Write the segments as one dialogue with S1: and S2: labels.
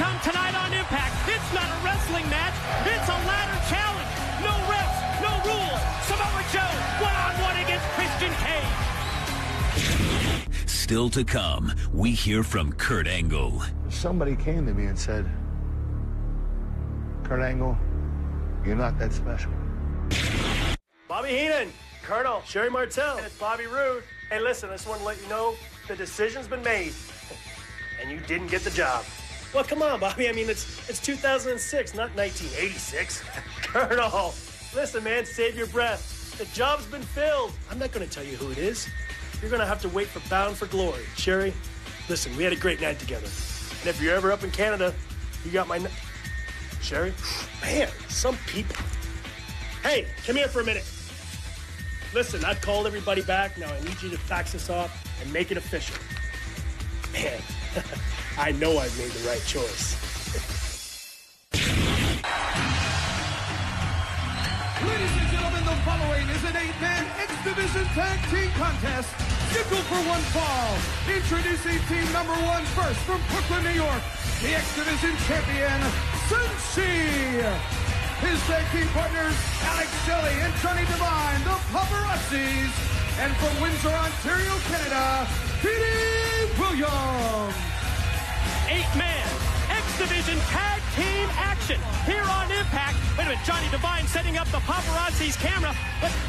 S1: come tonight on Impact. It's not a wrestling match. It's a ladder challenge. No refs, no rules. Samoa Joe, one-on-one against Christian Cage.
S2: Still to come, we hear from Kurt Angle.
S3: Somebody came to me and said, Kurt Angle, you're not that special.
S4: Bobby Heenan, Colonel, Sherry Martel, and it's Bobby Roode. Hey, listen, I just want to let you know the decision's been made, and you didn't get the job. Well, come on, Bobby. I mean, it's 2006, not 1986. Colonel, listen, man, save your breath. The job's been filled. I'm not going to tell you who it is. You're going to have to wait for Bound for Glory. Sherry, listen, we had a great night together. And if you're ever up in Canada, you got my... Sherry? Man, some people... Hey, come here for a minute. Listen, I've called everybody back. Now I need you to fax this off and make it official. Man, I know I've made the right choice.
S5: Ladies and gentlemen, the following is an 8-man X-Division Tag Team Contest scheduled for one fall. Introducing team number 1 first from Brooklyn, New York, the X-Division Champion, Senshi. His tag team partners, Shelley and Johnny Devine, the Paparazzis. And from Windsor, Ontario, Canada, Petey Williams.
S1: 8-man X-Division Tag Team action here on Impact. Wait a minute, Johnny Devine setting up the paparazzi's camera.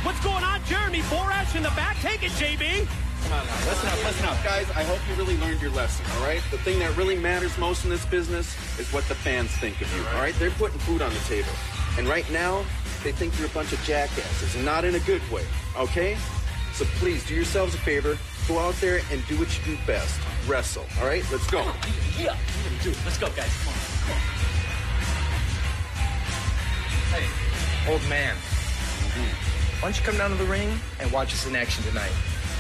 S1: What's going on, Jeremy? Borash in the back. Take it, JB.
S6: Come on now, listen up. Guys, I hope you really learned your lesson, all right? The thing that really matters most in this business is what the fans think of you, all right? They're putting food on the table. And right now, they think you're a bunch of jackasses, and not in a good way, okay? So please, do yourselves a favor. Go out there and do what you do best. Wrestle, all right? Let's go.
S1: Yeah, we're gonna do it. Let's go, guys. Come on.
S7: Hey, old man. Why don't you come down to the ring and watch us in action tonight?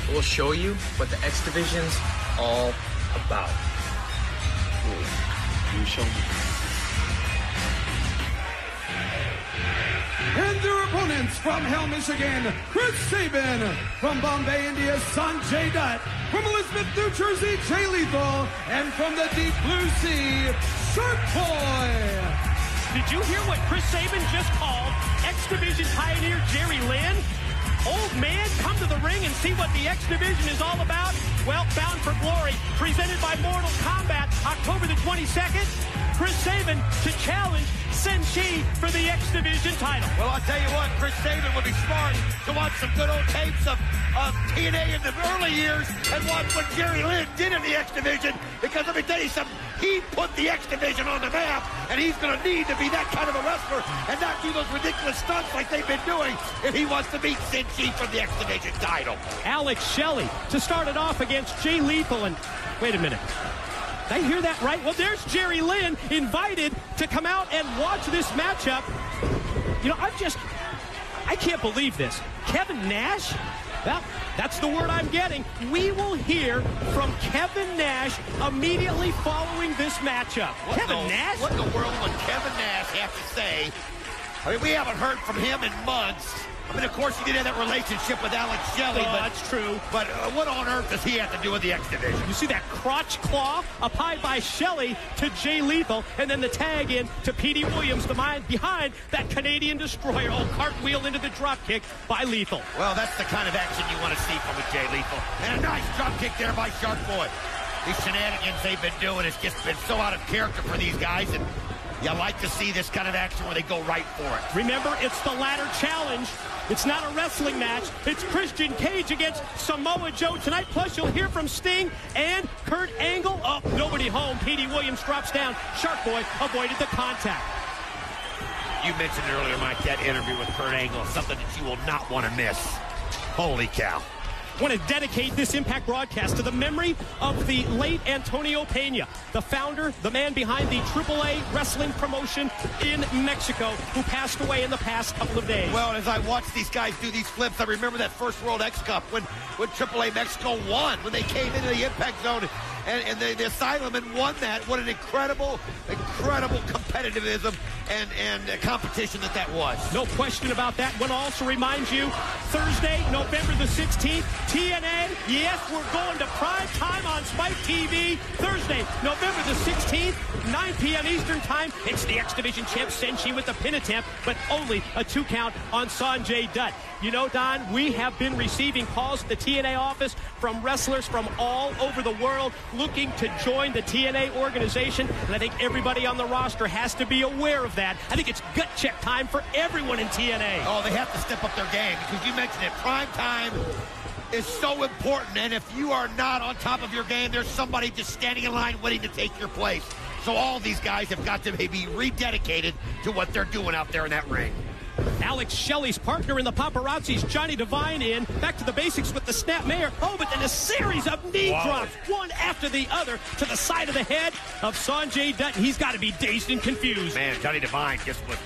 S7: We'll show you what the X Division's all about.
S6: You show me.
S5: And their opponents from Hell, Michigan, Chris Sabin. From Bombay, India, Sonjay Dutt. From Elizabeth, New Jersey, Jay Lethal. And from the Deep Blue Sea, Shark Boy.
S1: Did you hear what Chris Sabin just called X-Division pioneer Jerry Lynn? Old man, come to the ring and see what the X-Division is all about. Well, Bound for Glory, presented by Mortal Kombat, October the 22nd. Chris Sabin to challenge Senshi for the X-Division title.
S8: Well, I'll tell you what, Chris Sabin would be smart to watch some good old tapes of TNA in the early years and watch what Jerry Lynn did in the X-Division, because let me tell you something, he put the X-Division on the map, and he's going to need to be that kind of a wrestler and not do those ridiculous stunts like they've been doing if he wants to beat Senshi for the X-Division title.
S1: Alex Shelley to start it off against Jay Lethal. And wait a minute. Did I hear that right? Well, there's Jerry Lynn invited to come out and watch this matchup. You know, I can't believe this. Kevin Nash? Well, that's the word I'm getting. We will hear from Kevin Nash immediately following this matchup. Kevin Nash?
S8: What in the world would Kevin Nash have to say? I mean, we haven't heard from him in months. I mean, of course, he did have that relationship with Alex Shelley.
S1: Oh, that's true.
S8: But what on earth does he have to do with the X Division?
S1: You see that crotch claw up high by Shelley to Jay Lethal, and then the tag in to Petey Williams, the man behind that Canadian destroyer. Oh, cartwheel into the drop kick by Lethal.
S8: Well, that's the kind of action you want to see from a Jay Lethal. And a nice drop kick there by Shark Boy. These shenanigans they've been doing has just been so out of character for these guys, and you like to see this kind of action where they go right for it.
S1: Remember, it's the ladder challenge. It's not a wrestling match. It's Christian Cage against Samoa Joe tonight. Plus, you'll hear from Sting and Kurt Angle. Oh, nobody home. Petey Williams drops down. Shark Boy avoided the contact.
S8: You mentioned earlier, Mike, that interview with Kurt Angle, something that you will not want to miss. Holy cow.
S1: I want to dedicate this Impact broadcast to the memory of the late Antonio Pena, the founder, the man behind the AAA wrestling promotion in Mexico, who passed away in the past couple of days.
S8: Well, as I watch these guys do these flips, I remember that first World X Cup when AAA Mexico won, when they came into the Impact Zone and the Asylum and won that. What an incredible competitivism and competition that was.
S1: No question about that. Want to also remind you, Thursday, November the 16th, TNA, yes, we're going to prime time on Spike TV. Thursday, November the 16th, 9 p.m. Eastern Time. It's the X Division champ Senshi with the pin attempt, but only a 2 count on Sonjay Dutt. You know, Don, we have been receiving calls at the TNA office from wrestlers from all over the world looking to join the TNA organization, and I think everybody on the roster has to be aware of that. I think it's gut check time for everyone in TNA.
S8: Oh, they have to step up their game, because you mentioned it, prime time is so important, and if you are not on top of your game, there's somebody just standing in line waiting to take your place. So all these guys have got to be rededicated to what they're doing out there in that ring.
S1: Alex Shelley's partner in the paparazzi's Johnny Devine in. Back to the basics with the snap mayor. Oh, but then a series of knee drops, one after the other, to the side of the head of Sonjay Dutt. He's got to be dazed and confused.
S8: Man, Johnny Devine just with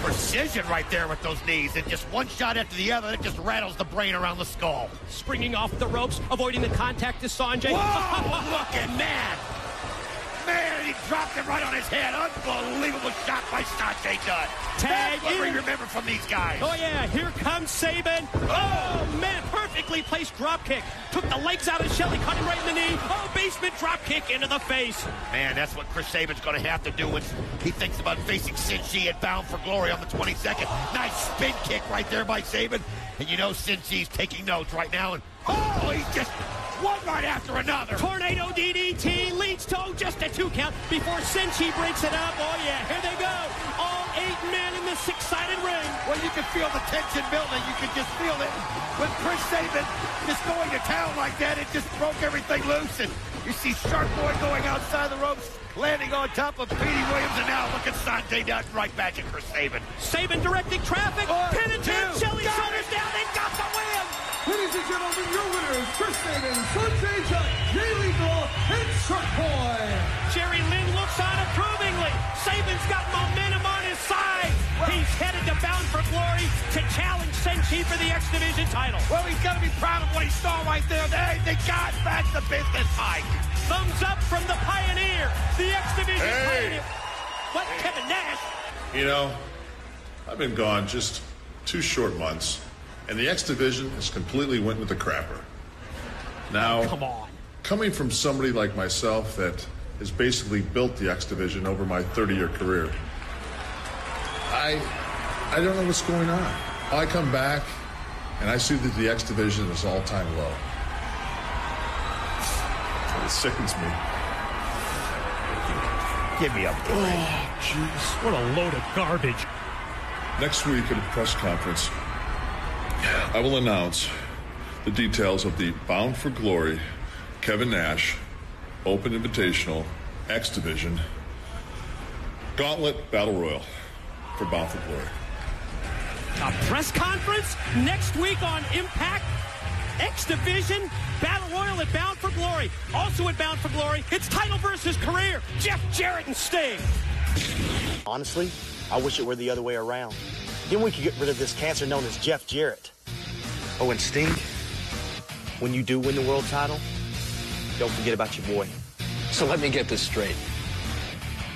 S8: precision right there with those knees, and just one shot after the other, it just rattles the brain around the skull.
S1: Springing off the ropes, avoiding the contact to Sonjay.
S8: Whoa, looking man! Man, he dropped it right on his head. Unbelievable shot by Sonjay Dutt.
S1: Tag
S8: That's what
S1: in.
S8: we remember from these guys.
S1: Oh, yeah, here comes Sabin. Oh, man, perfectly placed drop kick. Took the legs out of Shelley, caught him right in the knee. Oh, basement drop kick into the face.
S8: Man, that's what Chris Sabin's going to have to do once he thinks about facing Senshi at Bound for Glory on the 22nd. Nice spin kick right there by Sabin. And you know Senshi's taking notes right now. And oh, he's just one right after another.
S1: Tornado DDT leads to just a 2 count before Senshi breaks it up. Oh, yeah, here they go. All 8 men in the 6-sided ring.
S8: Well, you can feel the tension building. You can just feel it. With Chris Sabin just going to town like that, it just broke everything loose. And you see Shark Boy going outside the ropes, landing on top of Petey Williams, and now look at Sonjay Dutt right back at Chris Sabin.
S1: Sabin directing traffic. Pin attempt. Shelley shoulders down. They got the win.
S5: Ladies and gentlemen, your winners, Chris Sabin, Sonjay Dutt, Jay Lethal, and Shark Boy.
S1: Jerry Lynn looks on approvingly. Sabin's got momentum on his side. He's headed to Bound for Glory to challenge Senshi for the X Division title.
S8: Well, he's got to be proud of what he saw right there. They got back the business, Mike.
S1: Thumbs up from the Pioneer, the X Division Pioneer. What, Kevin Nash?
S9: You know, I've been gone just 2 short months, and the X Division has completely went with the crapper. Now,
S1: come on.
S9: Coming from somebody like myself that has basically built the X Division over my 30-year career, I don't know what's going on. I come back, and I see that the X Division is all-time low. It sickens me.
S8: Give me a break.
S1: Oh, jeez. What a load of garbage.
S9: Next week at a press conference, I will announce the details of the Bound for Glory Kevin Nash Open Invitational X Division Gauntlet Battle Royal for Bound for Glory.
S1: A press conference next week on Impact. X Division Battle Royal at Bound for Glory. Also at Bound for Glory, it's title versus career. Jeff Jarrett and Sting.
S10: Honestly, I wish it were the other way around. Then we could get rid of this cancer known as Jeff Jarrett. Oh, and Sting, when you do win the world title, don't forget about your boy.
S11: So let me get this straight.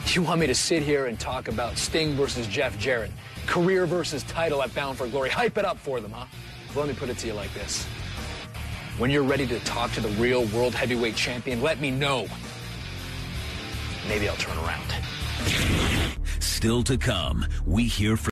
S11: You want me to sit here and talk about Sting versus Jeff Jarrett, career versus title at Bound for Glory, hype it up for them, huh? Well, let me put it to you like this. When you're ready to talk to the real world heavyweight champion, let me know. Maybe I'll turn around.
S2: Still to come, we hear from